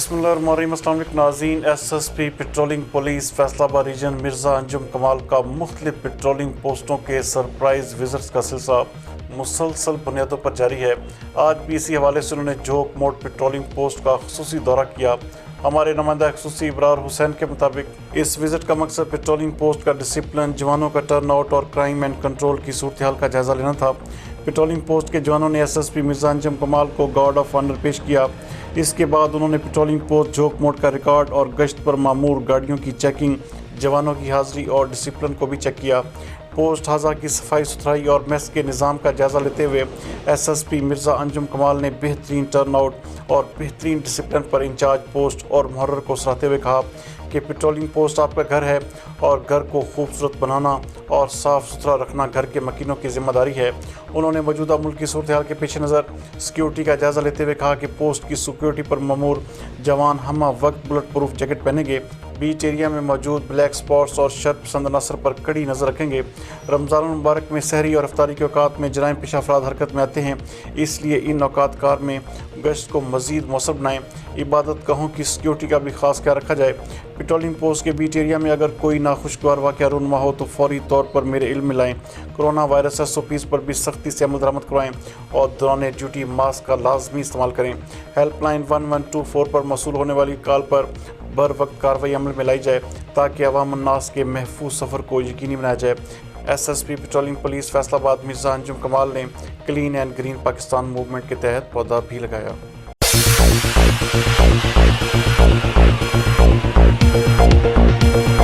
بسم اللہ الرحمن الرحیم۔ السلام علیکم ناظرین۔ S S P patrolling police Faisal آباد ریجن مرزا انجم کمال کا مختلف پٹرولنگ پوسٹوں کے سرپرائز وزٹس کا سلسلہ مسلسل بنیادوں پر جاری ہے۔ آج بھی اسی حوالے سے انہوں نے جھوک موڑ پٹرولنگ پوسٹ کا خصوصی دورہ کیا۔ ہمارے نمائندہ خصوصی ابرار حسین کے مطابق اس وزٹ کا مقصد پٹرولنگ پوسٹ کا ڈسپلن، جوانوں کا ٹرن آؤٹ اور کرائم اینڈ کنٹرول کی صورتحال کا جائزہ لینا تھا۔ پٹرولنگ پوسٹ کے جوانوں نے ایس ایس پی مرزا انجم کمال کو گارڈ آف آنر پیش کیا۔ اس کے بعد انہوں نے پٹرولنگ پوسٹ جھوک موڑ کا ریکارڈ اور گشت پر مامور گاڑیوں کی چیکنگ، جوانوں کی حاضری اور ڈسپلن کو بھی چیک کیا۔ پوسٹ ہاضہ کی صفائی ستھرائی اور میس کے نظام کا جائزہ لیتے ہوئے ایس ایس پی مرزا انجم کمال نے بہترین ٹرن آؤٹ اور بہترین ڈسپلن پر انچارج پوسٹ اور محرر کو سراہتے ہوئے کہا کہ پٹرولنگ پوسٹ آپ کا گھر ہے اور گھر کو خوبصورت بنانا اور صاف ستھرا رکھنا گھر کے مکینوں کی ذمہ داری ہے۔ انہوں نے موجودہ ملک کی صورتحال کے پیش نظر سیکیورٹی کا جائزہ لیتے ہوئے کہا کہ پوسٹ کی سیکیورٹی پر مامور جوان ہمہ وقت بلٹ پروف جیکٹ پہنیں گے، بیچ ایریا میں موجود بلیک سپاٹس اور شر پسند عناصر پر کڑی نظر رکھیں گے۔ رمضان المبارک میں سحری اور افطاری کے اوقات میں جرائم پیشہ افراد حرکت میں آتے ہیں، اس لیے ان اوقات کار میں گشت کو مزید مؤثر بنائیں۔ عبادت گاہوں کی سیکیورٹی کا بھی خاص خیال رکھا جائے۔ پٹرولنگ پوسٹ کے بیٹ ایریا میں اگر کوئی ناخوشگوار واقعہ رونما ہو تو فوری طور پر میرے علم میں لائیں۔ کورونا وائرس SOPs پر بھی سختی سے عمل درآمد کروائیں اور دوران ڈیوٹی ماسک کا لازمی استعمال کریں۔ ہیلپ لائن 1124 پر موصول ہونے والی کال پر بر وقت کارروائی عمل میں لائی جائے تاکہ عوام الناس کے محفوظ سفر کو یقینی بنایا جائے۔ S S P patrolling police Faisal آباد مرزا انجم کمال نے clean and green Pakistan movement کے تحت پودا بھی لگایا۔